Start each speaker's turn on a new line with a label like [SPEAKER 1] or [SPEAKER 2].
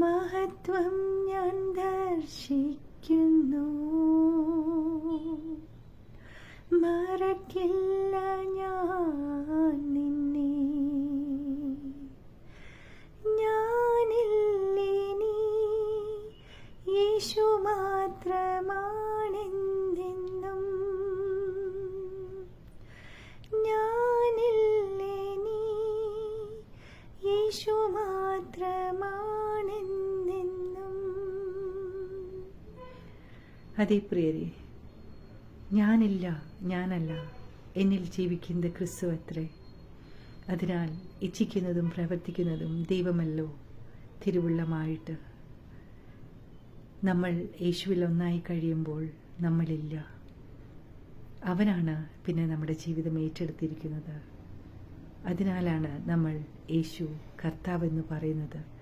[SPEAKER 1] മഹത്വം ഞാൻ ദർശിക്കുന്നു. മറക്കില്ല ഞാൻ നിന്നെ. ഞാനില്ലിനി യേശു മാത്രമാണെന്നെന്നും. ഞാനില്ലിനി യേശു മാത്രമാണെന്നെന്നും. അതേ പ്രിയരെ, ഞാനല്ല, എന്നിൽ ജീവിക്കുന്നത് ക്രിസ്തു അത്രേ. അതിനാൽ ഇച്ഛിക്കുന്നതും പ്രവർത്തിക്കുന്നതും ദൈവമല്ലോ തിരുവുള്ളമായിട്ട്. നമ്മൾ യേശുവിൽ ഒന്നായി കഴിയുമ്പോൾ നമ്മളില്ല. അവനാണ് പിന്നെ നമ്മുടെ ജീവിതം ഏറ്റെടുത്തിരിക്കുന്നത്. അതിനാലാണ് നമ്മൾ യേശു കർത്താവെന്ന് പറയുന്നത്.